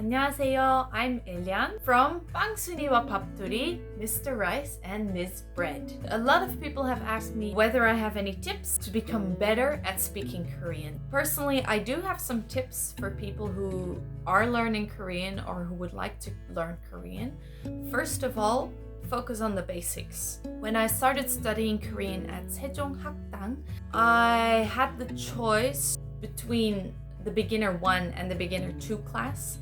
안녕하세요. I'm Elian from 빵순이와 밥돌이, Mr. Rice and Ms. Bread. A lot of people have asked me whether I have any tips to become better at speaking Korean. Personally, I do have some tips for people who are learning Korean or who would like to learn Korean. First of all, focus on the basics. When I started studying Korean at Sejong Hakdang, I had the choice between the beginner 1 and the beginner 2 class,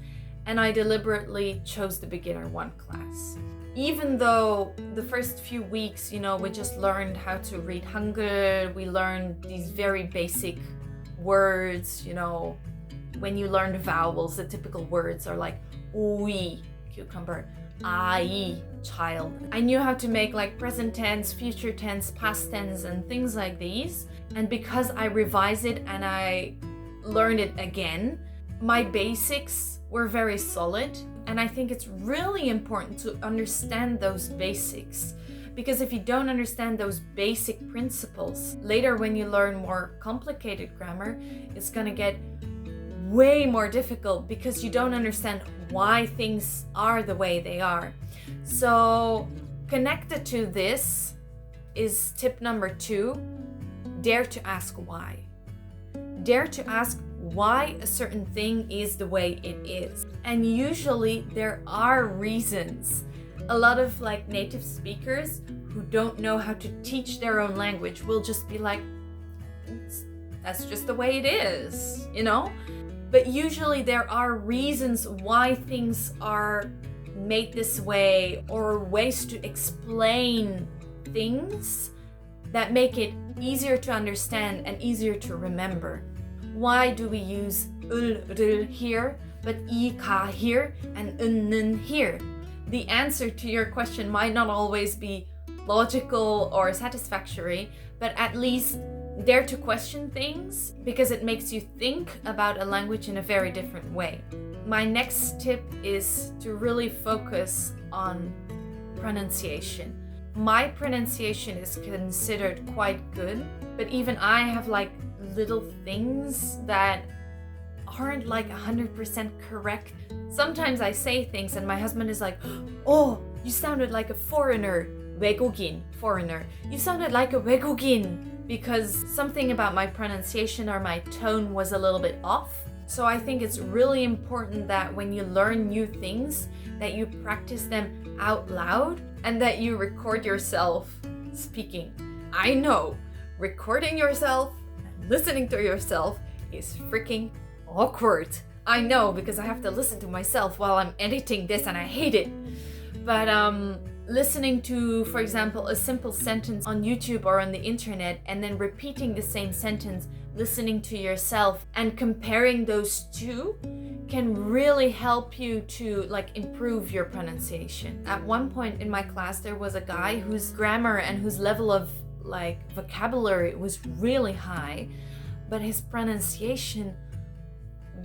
and I deliberately chose the beginner 1 class. Even though the first few weeks, we just learned how to read Hangul, we learned these very basic words, when you learn the vowels, the typical words are like oi, cucumber, ai, child. I knew how to make like present tense, future tense, past tense, and things like these. And because I revised it and I learned it again, my basics were very solid, and I think it's really important to understand those basics, because if you don't understand those basic principles, later when you learn more complicated grammar, it's gonna get way more difficult because you don't understand why things are the way they are. So connected to this is tip number 2, dare to ask why. Dare to ask why a certain thing is the way it is. And usually there are reasons. A lot of native speakers who don't know how to teach their own language will just be like, that's just the way it is, But usually there are reasons why things are made this way, or ways to explain things that make it easier to understand and easier to remember. Why do we use ul here, but i, ka here, and n here? The answer to your question might not always be logical or satisfactory, but at least dare to question things, because it makes you think about a language in a very different way. My next tip is to really focus on pronunciation. My pronunciation is considered quite good, but even I have little things that aren't 100% correct. Sometimes I say things and my husband is like, oh, you sounded like a foreigner, 외국인, foreigner. You sounded like a 외국인, because something about my pronunciation or my tone was a little bit off. So I think it's really important that when you learn new things, that you practice them out loud and that you record yourself speaking. I know, recording yourself and listening to yourself is freaking awkward. I know, because I have to listen to myself while I'm editing this and I hate it. But listening to, for example, a simple sentence on YouTube or on the internet and then repeating the same sentence, listening to yourself and comparing those two can really help you to improve your pronunciation. At one point in my class, there was a guy whose grammar and whose level of vocabulary was really high, but his pronunciation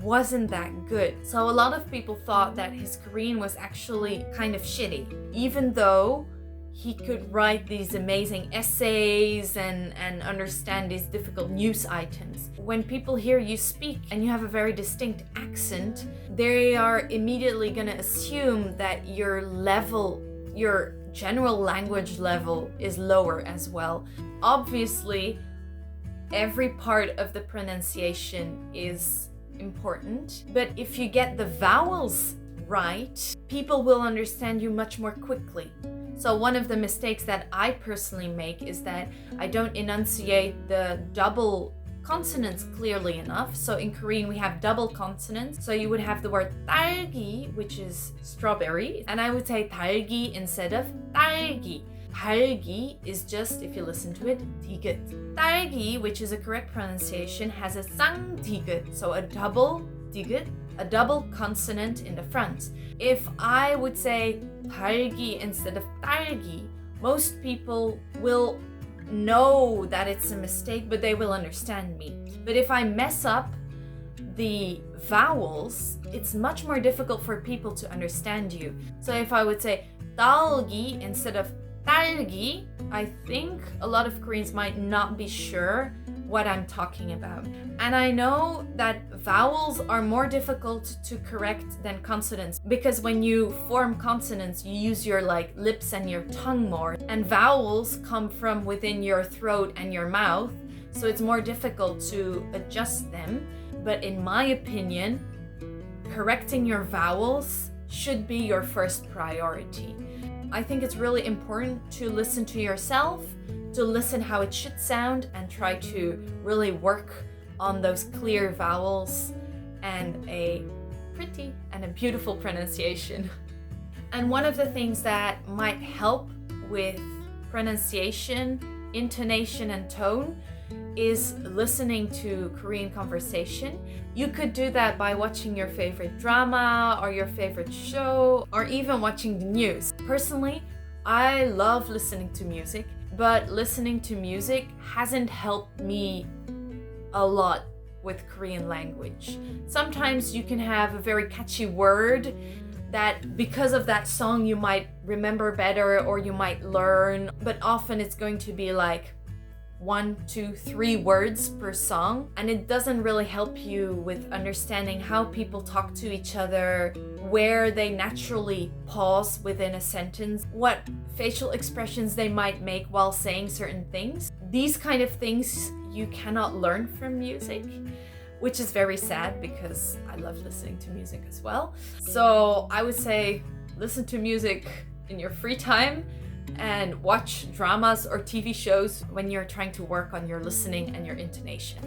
wasn't that good. So a lot of people thought that his Korean was actually kind of shitty, even though he could write these amazing essays and understand these difficult news items. When people hear you speak and you have a very distinct accent, they are immediately going to assume that your general language level is lower as well. Obviously, every part of the pronunciation is important, but if you get the vowels right, people will understand you much more quickly. So one of the mistakes that I personally make is that I don't enunciate the double consonants clearly enough. So in Korean we have double consonants. So you would have the word 딸기, which is strawberry, and I would say 달기 instead of 딸기. 달기 is just, if you listen to it, 디귿. 딸기, which is a correct pronunciation, has a 쌍디귿, so a double 디귿, a double consonant in the front. If I would say 달기 instead of 딸기, most people will know that it's a mistake, but they will understand me. But if I mess up the vowels, it's much more difficult for people to understand you. So if I would say 딸기 instead of 딸기, I think a lot of Koreans might not be sure what I'm talking about. And I know that vowels are more difficult to correct than consonants, because when you form consonants, you use your lips and your tongue more, and vowels come from within your throat and your mouth, so it's more difficult to adjust them. But in my opinion, correcting your vowels should be your first priority. I think it's really important to listen to yourself, to listen how it should sound, and try to really work on those clear vowels and a pretty and a beautiful pronunciation. And one of the things that might help with pronunciation, intonation, and tone is listening to Korean conversation. You could do that by watching your favorite drama or your favorite show, or even watching the news. Personally, I love listening to music, but listening to music hasn't helped me a lot with Korean language. Sometimes you can have a very catchy word that because of that song you might remember better or you might learn, but often it's going to be 1, 2, 3 words per song, and it doesn't really help you with understanding how people talk to each other, where they naturally pause within a sentence, what facial expressions they might make while saying certain things. These kind of things you cannot learn from music, which is very sad because I love listening to music as well. So I would say listen to music in your free time and watch dramas or TV shows when you're trying to work on your listening and your intonation.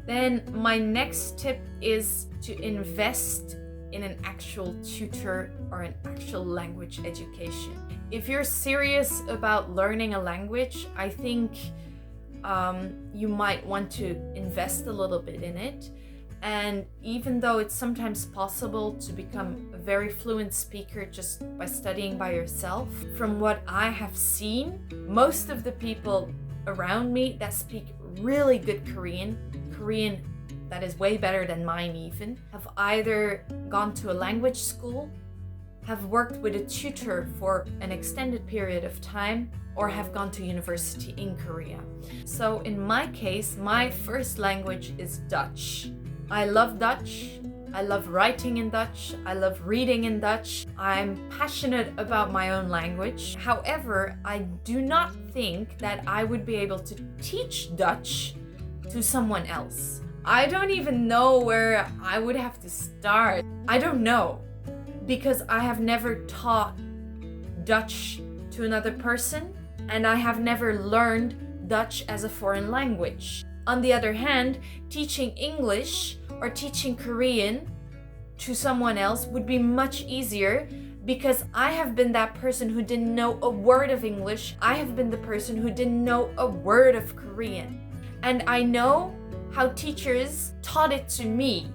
Then my next tip is to invest in an actual tutor or an actual language education. If you're serious about learning a language, I think you might want to invest a little bit in it. And even though it's sometimes possible to become a very fluent speaker just by studying by yourself, from what I have seen, most of the people around me that speak really good Korean that is way better than mine even, have either gone to a language school, have worked with a tutor for an extended period of time, or have gone to university in Korea. So in my case, my first language is Dutch. I love Dutch. I love writing in Dutch. I love reading in Dutch. I'm passionate about my own language. However, I do not think that I would be able to teach Dutch to someone else. I don't even know where I would have to start. I don't know, because I have never taught Dutch to another person, and I have never learned Dutch as a foreign language. On the other hand, teaching English or teaching Korean to someone else would be much easier, because I have been that person who didn't know a word of English. I have been the person who didn't know a word of Korean. And I know how teachers taught it to me.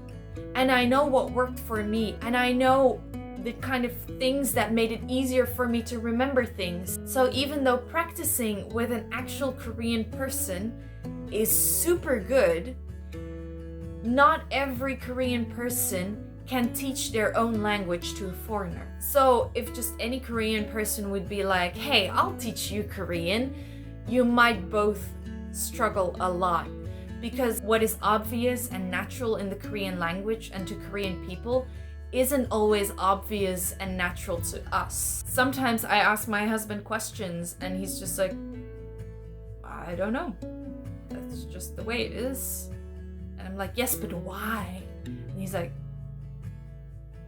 And I know what worked for me. And I know the kind of things that made it easier for me to remember things. So even though practicing with an actual Korean person is super good, not every Korean person can teach their own language to a foreigner. So if just any Korean person would be like, hey, I'll teach you Korean, you might both struggle a lot, because what is obvious and natural in the Korean language and to Korean people isn't always obvious and natural to us. Sometimes I ask my husband questions and he's just like, I don't know. That's just the way it is. And I'm like, yes, but why? And he's like,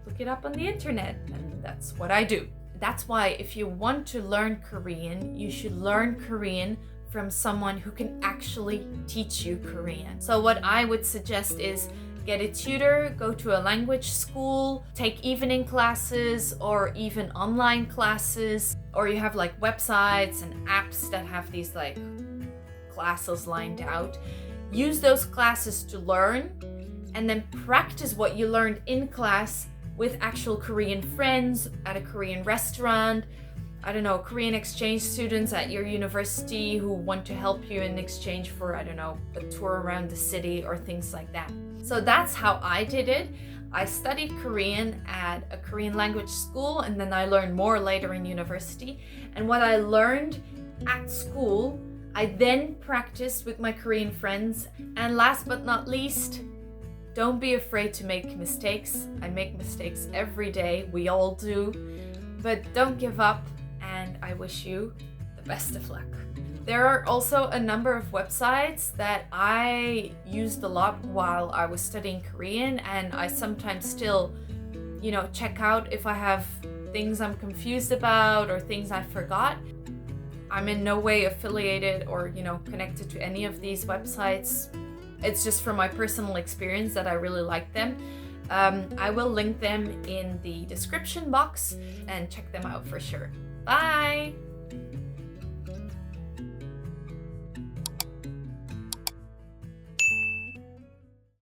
look it up on the internet. And that's what I do. That's why if you want to learn Korean, you should learn Korean from someone who can actually teach you Korean. So what I would suggest is get a tutor, go to a language school, take evening classes or even online classes, or you have like websites and apps that have these like classes lined out. Use those classes to learn and then practice what you learned in class with actual Korean friends at a Korean restaurant. I don't know, Korean exchange students at your university who want to help you in exchange for, I don't know, a tour around the city or things like that. So that's how I did it. I studied Korean at a Korean language school, and then I learned more later in university. And what I learned at school, I then practiced with my Korean friends. And last but not least, don't be afraid to make mistakes. I make mistakes every day, we all do. But don't give up, and I wish you the best of luck. There are also a number of websites that I used a lot while I was studying Korean, and I sometimes still, check out if I have things I'm confused about or things I forgot. I'm in no way affiliated or, connected to any of these websites. It's just from my personal experience that I really like them. I will link them in the description box and check them out for sure. Bye!